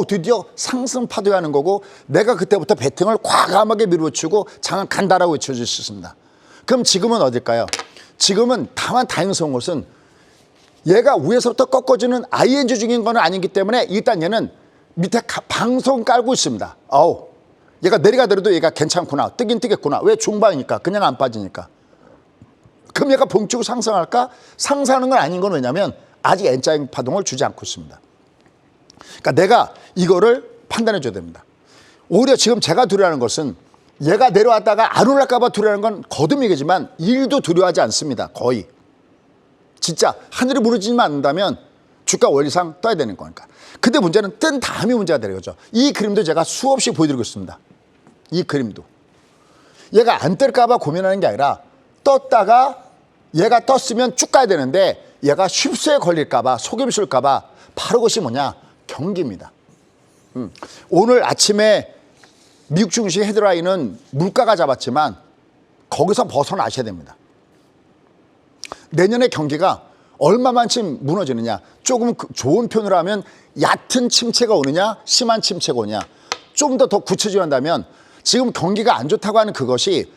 드디어 상승 파도하는 거고 내가 그때부터 배팅을 과감하게 밀어치고 장은 간다라고 외쳐줄 수 있습니다. 그럼 지금은 어딜까요? 지금은 다만 다행스러운 것은 얘가 위에서부터 꺾어지는 ING 중인 건 아니기 때문에 일단 얘는 밑에 방송 깔고 있습니다. 얘가 내려가더라도 얘가 괜찮구나. 뜨긴 뜨겠구나. 왜? 중방이니까. 그냥 안 빠지니까. 그럼 얘가 봉축 상승할까? 상승하는 건 아닌 건 왜냐면 아직 N자 파동을 주지 않고 있습니다. 그러니까 내가 이거를 판단해 줘야 됩니다. 오히려 지금 제가 두려워하는 것은 얘가 내려왔다가 안 올라갈까 봐 두려워하는 건 거듭이겠지만 일도 두려워하지 않습니다. 거의. 진짜 하늘이 무너지지만 않는다면 주가 원리상 떠야 되는 거니까. 근데 문제는 뜬 다음이 문제가 되는 거죠. 이 그림도 제가 수없이 보여드리고 있습니다. 이 그림도. 얘가 안 뜰까 봐 고민하는 게 아니라 떴다가 얘가 떴으면 쭉 가야 되는데 얘가 쉽수에 걸릴까 봐 속임수일까 봐 바로 그것이 뭐냐? 경기입니다. 오늘 아침에 미국 증시 헤드라인은 물가가 잡았지만 거기서 벗어나셔야 됩니다. 내년에 경기가 얼마만큼 무너지느냐. 조금 좋은 표현으로 하면 얕은 침체가 오느냐 심한 침체가 오느냐. 좀 더 구체적으로 한다면 지금 경기가 안 좋다고 하는 그것이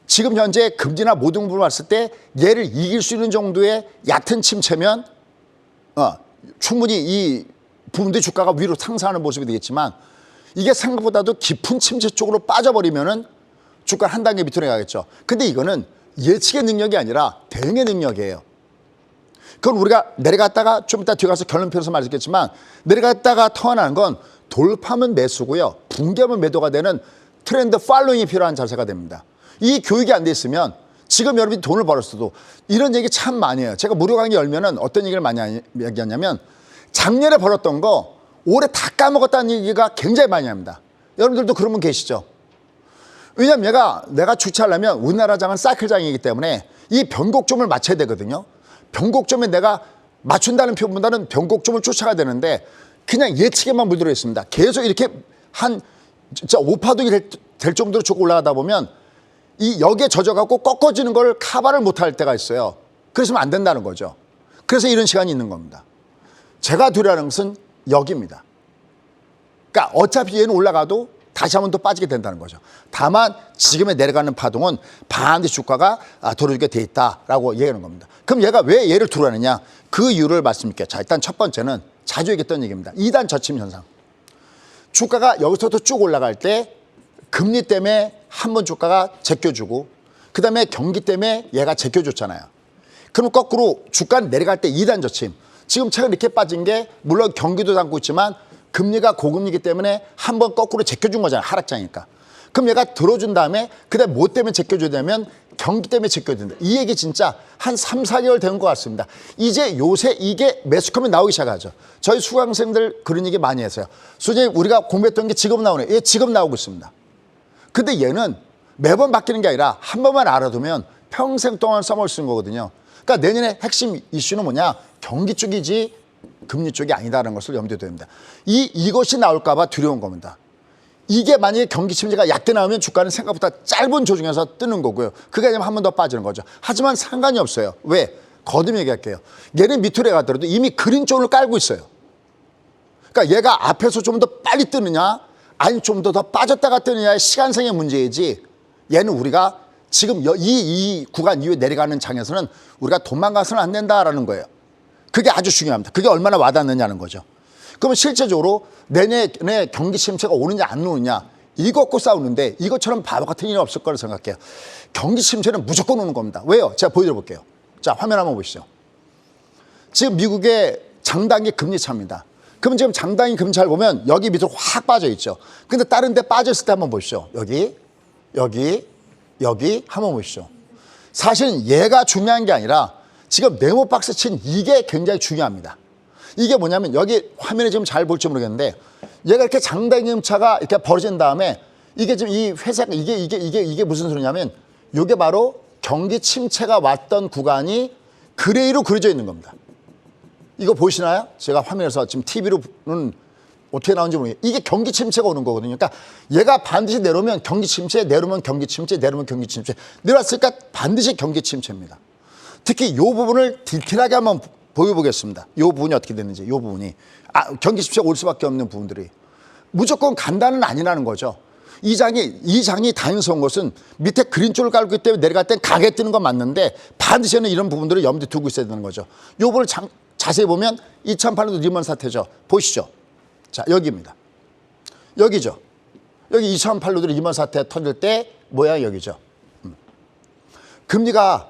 지금 현재 금리나 모든 부분을 봤을 때 얘를 이길 수 있는 정도의 얕은 침체면 충분히 이 부분들이 주가가 위로 상승하는 모습이 되겠지만 이게 생각보다도 깊은 침체 쪽으로 빠져버리면은 주가 한 단계 밑으로 가겠죠. 근데 이거는 예측의 능력이 아니라 대응의 능력이에요. 그건 우리가 내려갔다가 좀 이따 뒤에 가서 결론 펴서 말했겠지만 내려갔다가 턴하는 건 돌파면 매수고요. 붕괴하면 매도가 되는 트렌드 팔로잉이 필요한 자세가 됩니다. 이 교육이 안 돼 있으면 지금 여러분이 돈을 벌었어도 이런 얘기 참 많이 해요. 제가 무료 강의 열면은 어떤 얘기를 많이 얘기하냐면 작년에 벌었던 거 올해 다 까먹었다는 얘기가 굉장히 많이 합니다. 여러분들도 그런 분 계시죠? 왜냐면 내가 주차하려면 우리나라장은 사이클장이기 때문에 이 변곡점을 맞춰야 되거든요. 변곡점에 내가 맞춘다는 표현보다는 변곡점을 쫓아가야 되는데 그냥 예측에만 물들어 있습니다. 계속 이렇게 한 진짜 5파동이 될 정도로 쭉 올라가다 보면 이 역에 젖어갖고 꺾어지는 걸 카바를 못할 때가 있어요. 그러시면 안 된다는 거죠. 그래서 이런 시간이 있는 겁니다. 제가 두려워하는 것은 역입니다. 그러니까 어차피 얘는 올라가도 다시 한번 더 빠지게 된다는 거죠. 다만 지금의 내려가는 파동은 반드시 주가가 들어주게 돼 있다라고 얘기하는 겁니다. 그럼 얘가 왜 얘를 두려워하느냐? 그 이유를 말씀드릴게요. 자, 일단 첫 번째는 자주 얘기했던 얘기입니다. 2단 저침 현상. 주가가 여기서부터 쭉 올라갈 때 금리 때문에 한 번 주가가 제껴주고 그다음에 경기 때문에 얘가 제껴줬잖아요. 그럼 거꾸로 주가는 내려갈 때 2단 저침. 지금 최근 이렇게 빠진 게 물론 경기도 담고 있지만 금리가 고금리이기 때문에 한 번 거꾸로 제껴준 거잖아요. 하락장이니까. 그럼 얘가 들어준 다음에 그다음에 뭐 때문에 제껴줘야 되면 경기 때문에 제껴야 된다. 이 얘기 진짜 한 3, 4개월 된 것 같습니다. 이제 요새 이게 매스컴에 나오기 시작하죠. 저희 수강생들 그런 얘기 많이 했어요. 선생님 우리가 공부했던 게 지금 나오네. 예, 지금 나오고 있습니다. 근데 얘는 매번 바뀌는 게 아니라 한 번만 알아두면 평생 동안 써먹을 수 있는 거거든요. 그러니까 내년에 핵심 이슈는 뭐냐? 경기 쪽이지 금리 쪽이 아니다라는 것을 염두에 둬야 됩니다. 이것이 나올까 봐 두려운 겁니다. 이게 만약에 경기 침체가 얕게 나오면 주가는 생각보다 짧은 조정에서 뜨는 거고요. 그게 아니면 한 번 더 빠지는 거죠. 하지만 상관이 없어요. 왜? 거듭 얘기할게요. 얘는 밑으로 가더라도 이미 그린 쪽을 깔고 있어요. 그러니까 얘가 앞에서 좀 더 빨리 뜨느냐 아니면 좀 더 빠졌다가 뜨느냐의 시간상의 문제이지 얘는 우리가 지금 이 구간 이후에 내려가는 장에서는 우리가 도망가서는 안 된다라는 거예요. 그게 아주 중요합니다. 그게 얼마나 와닿느냐는 거죠. 그러면 실제적으로 내년에 경기 침체가 오느냐 안 오느냐 이거 갖고 싸우는데 이것처럼 바보 같은 일이 없을 거라고 생각해요. 경기 침체는 무조건 오는 겁니다. 왜요? 제가 보여드려 볼게요. 자, 화면 한번 보시죠. 지금 미국의 장단기 금리 차입니다. 그럼 지금 장단기 금리 차를 보면 여기 밑으로 확 빠져 있죠. 근데 다른 데 빠졌을 때 한번 보시죠. 여기 한번 보시죠. 사실은 얘가 중요한 게 아니라 지금 네모박스 친 이게 굉장히 중요합니다. 이게 뭐냐면 여기 화면에 지금 잘 볼지 모르겠는데 얘가 이렇게 장단기 금차가 이렇게 벌어진 다음에 이게 지금 이 회색 이게 무슨 소리냐면 이게 바로 경기 침체가 왔던 구간이 그레이로 그려져 있는 겁니다. 이거 보이시나요? 제가 화면에서 지금 TV로는 어떻게 나오는지 모르겠어요. 이게 경기 침체가 오는 거거든요. 그러니까 얘가 반드시 내려오면 경기 침체, 내려오면 경기 침체, 내려오면 경기 침체. 내려왔으니까 반드시 경기 침체입니다. 특히 이 부분을 디테일하게 한번 보여보겠습니다. 이 부분이 어떻게 됐는지, 이 부분이. 경기 침체가 올 수밖에 없는 부분들이. 무조건 간다는 아니라는 거죠. 이 장이 다행스러운 것은 밑에 그린 쪽을 깔고 있기 때문에 내려갈 땐 가게 뜨는 건 맞는데 반드시는 이런 부분들을 염두에 두고 있어야 되는 거죠. 이 부분을 자세히 보면 2008년도 리먼 사태죠. 보시죠. 자, 여기입니다. 여기죠. 여기 2008년도 리먼 사태 터질 때 모양이 여기죠. 금리가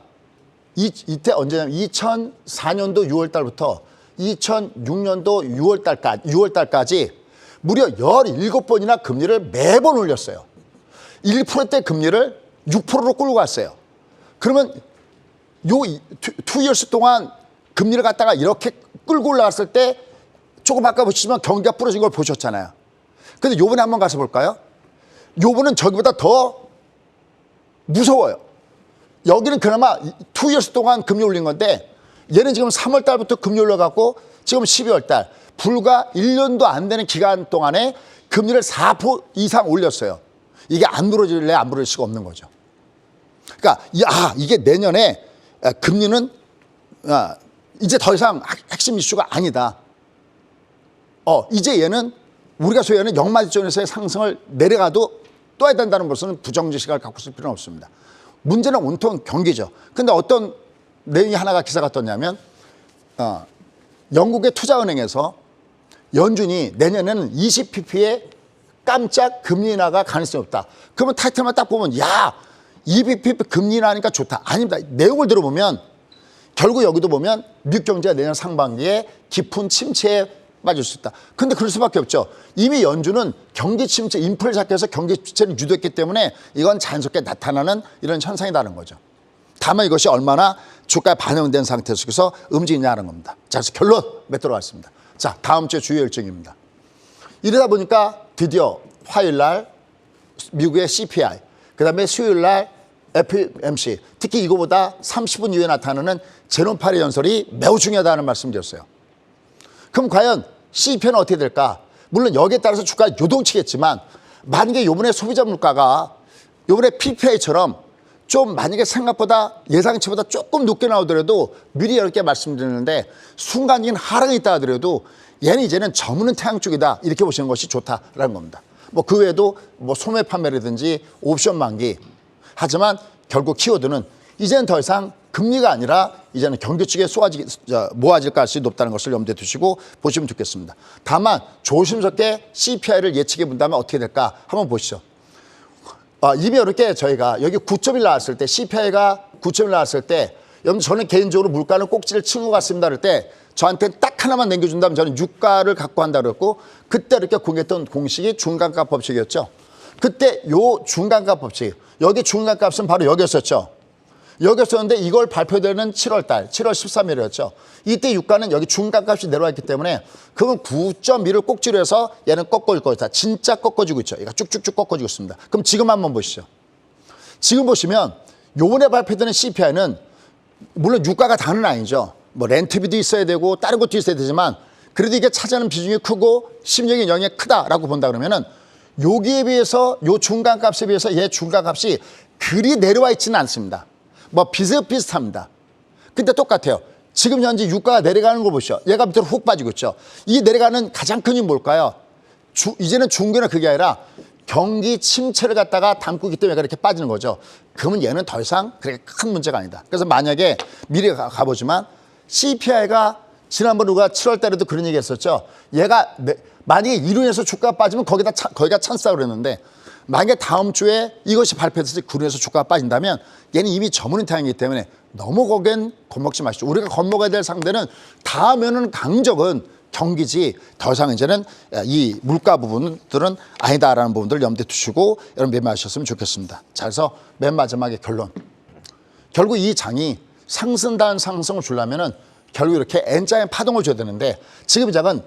이때 언제냐면 2004년도 6월 달부터 2006년도 6월 달까지 무려 17번이나 금리를 매번 올렸어요. 1%대 금리를 6%로 끌고 갔어요. 그러면 요 2years 동안 금리를 갖다가 이렇게 끌고 올라갔을 때 조금 아까 보시면 경기가 부러진 걸 보셨잖아요. 근데 요번에 한번 가서 볼까요? 요번은 저기보다 더 무서워요. 여기는 그나마 2years 동안 금리 올린 건데 얘는 지금 3월 달부터 금리 올려갖고 지금 12월 달 불과 1년도 안 되는 기간 동안에 금리를 4% 이상 올렸어요. 이게 안 부러질래 안 부러질 수가 없는 거죠. 그러니까 이게 내년에 금리는 이제 더 이상 핵심 이슈가 아니다. 이제 얘는 우리가 소유하는 역마진에서의 상승을 내려가도 떠야 된다는 것은 부정적 시각을 갖고 있을 필요는 없습니다. 문제는 온통 경기죠. 근데 어떤 내용이 하나가 기사가 떴냐면 영국의 투자은행에서 연준이 내년에는 20pp의 깜짝 금리 인하가 가능성이 없다. 그러면 타이틀만 딱 보면 20pp 금리 인하니까 좋다. 아닙니다. 내용을 들어보면 결국 여기도 보면 미국 경제가 내년 상반기에 깊은 침체에 빠질 수 있다. 근데 그럴 수밖에 없죠. 이미 연준은 경기 침체, 인플레 작해서 경기 침체를 유도했기 때문에 이건 자연스럽게 나타나는 이런 현상이라는 거죠. 다만 이것이 얼마나 주가에 반영된 상태 속에서 움직이냐는 겁니다. 자, 그래서 결론 맺도록 하겠습니다. 자, 다음 주에 주요 일정입니다. 이러다 보니까 드디어 화요일 날 미국의 CPI, 그다음에 수요일 날 FMC, 특히 이거보다 30분 이후에 나타나는 제논8의 연설이 매우 중요하다는 말씀드렸어요. 그럼 과연 CPI는 어떻게 될까? 물론 여기에 따라서 주가가 요동치겠지만 만약에 요번에 소비자 물가가 요번에 PPI처럼 좀 만약에 생각보다 예상치보다 조금 높게 나오더라도 미리 이렇게 말씀드리는데 순간적인 하락이 있다 하더라도 얘는 이제는 저무는 태양 쪽이다 이렇게 보시는 것이 좋다라는 겁니다. 뭐 그 외에도 뭐 소매 판매라든지 옵션 만기, 하지만 결국 키워드는 이제는 더 이상 금리가 아니라 이제는 경기 쪽에 모아질 가능성이 높다는 것을 염두에 두시고 보시면 좋겠습니다. 다만 조심스럽게 CPI를 예측해 본다면 어떻게 될까 한번 보시죠. 이미 이렇게 저희가 여기 9.1 나왔을 때 CPI가 9.1 나왔을 때 여러분 저는 개인적으로 물가는 꼭지를 치고 갔습니다 할 때 저한테 딱 하나만 남겨준다면 저는 유가를 갖고 한다 그랬고 그때 이렇게 공개했던 공식이 중간값 법칙이었죠. 그때 요 중간값 법칙 여기 중간값은 바로 여기였었죠. 여기였었는데 이걸 발표되는 7월 달 7월 13일이었죠. 이때 유가는 여기 중간값이 내려와 있기 때문에 그건 9.1을 꼭지로 해서 얘는 꺾어질 거다. 진짜 꺾어지고 있죠. 얘가 쭉쭉쭉 꺾어지고 있습니다. 그럼 지금 한번 보시죠. 지금 보시면 요번에 발표되는 CPI는 물론 유가가 다는 아니죠. 뭐 렌트비도 있어야 되고 다른 것도 있어야 되지만 그래도 이게 차지하는 비중이 크고 심리적인 영향이 크다라고 본다 그러면은 여기에 비해서 요 중간값에 비해서 얘 중간값이 그리 내려와 있지는 않습니다. 뭐 비슷비슷합니다. 근데 똑같아요. 지금 현재 유가가 내려가는 걸 보시죠. 얘가 밑으로 훅 빠지고 있죠. 이 내려가는 가장 큰 이유는 뭘까요? 이제는 중견은 그게 아니라 경기 침체를 갖다가 담고 있기 때문에 얘가 이렇게 빠지는 거죠. 그러면 얘는 더 이상 그렇게 큰 문제가 아니다. 그래서 만약에 미리 가보지만 CPI가 지난번 우리가 7월 달에도 그런 얘기 했었죠. 얘가 만약에 이로 인해서 주가가 빠지면 거기가 찬스라고 그랬는데 만약에 다음 주에 이것이 발표돼서 그로 인해서 주가가 빠진다면 얘는 이미 저무는 태양이기 때문에 너무 거기엔 겁먹지 마시죠. 우리가 겁먹어야 될 상대는 다음에는 강적은 경기지 더 이상 이제는 이 물가 부분들은 아니다라는 부분들을 염두에 두시고 여러분 매매하셨으면 좋겠습니다. 자, 그래서 맨 마지막에 결론. 결국 이 장이 상승단 상승을 주려면은 결국 이렇게 N자의 파동을 줘야 되는데 지금 이 장은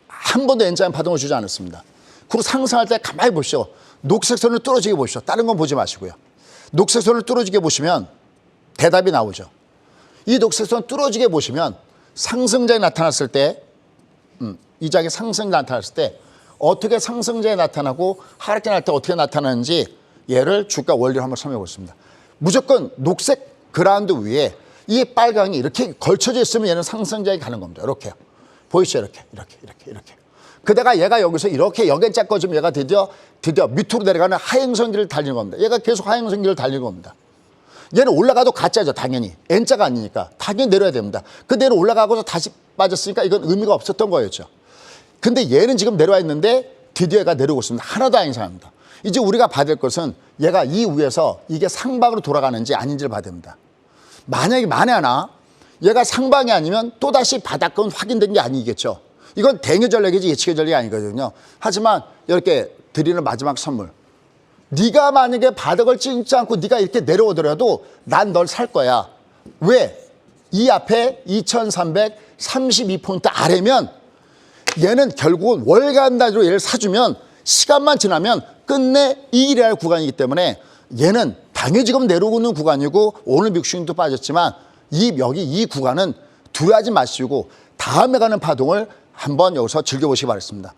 한 번도 N자의 파동을 주지 않았습니다. 그리고 상승할 때 가만히 보시죠. 녹색 선을 뚫어지게 보시죠. 다른 건 보지 마시고요. 녹색 선을 뚫어지게 보시면 대답이 나오죠. 이 녹색 선 뚫어지게 보시면 상승장이 나타났을 때 이 장이 상승장이 나타났을 때 어떻게 상승장이 나타나고 하락장이 날 때 어떻게 나타나는지 얘를 주가 원리로 한번 설명해 보겠습니다. 무조건 녹색 그라운드 위에 이 빨강이 이렇게 걸쳐져 있으면 얘는 상승장이 가는 겁니다. 이렇게요. 보이시죠? 이렇게. 그다가 얘가 여기서 이렇게 여기에 꺼지면 얘가 드디어 밑으로 내려가는 하행선기를 달리는 겁니다. 얘가 계속 하행선기를 달리는 겁니다. 얘는 올라가도 가짜죠, 당연히. N자가 아니니까. 당연히 내려야 됩니다. 근데 얘는 올라가고서 다시 빠졌으니까 이건 의미가 없었던 거였죠. 근데 얘는 지금 내려와 있는데 드디어 얘가 내려오고 있습니다. 하나도 안 이상합니다. 이제 우리가 봐야 될 것은 얘가 이 위에서 이게 상방으로 돌아가는지 아닌지를 봐야 됩니다. 만약에 만에 하나 얘가 상방이 아니면 또다시 바닥권 확인된 게 아니겠죠. 이건 대응의 전략이지 예측의 전략이 아니거든요. 하지만 이렇게 드리는 마지막 선물. 네가 만약에 바닥을 찍지 않고 네가 이렇게 내려오더라도 난 널 살 거야. 왜? 이 앞에 2332포인트 아래면 얘는 결국은 월간 단위로 얘를 사주면 시간만 지나면 끝내 이익이라 할 구간이기 때문에 얘는 당연히 지금 내려오고 있는 구간이고 오늘 믹싱도 빠졌지만 여기 이 구간은 두려워하지 마시고 다음에 가는 파동을 한번 여기서 즐겨보시기 바랍니다.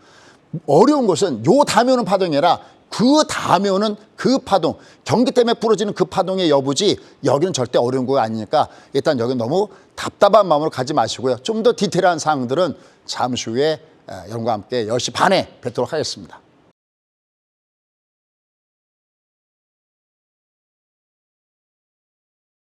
어려운 것은 요 다음에 오는 파동이 아니라 그 다음에 오는 그 파동, 경기 때문에 부러지는 그 파동의 여부지 여기는 절대 어려운 거 아니니까 일단 여기 너무 답답한 마음으로 가지 마시고요. 좀 더 디테일한 사항들은 잠시 후에 여러분과 함께 10시 반에 뵙도록 하겠습니다.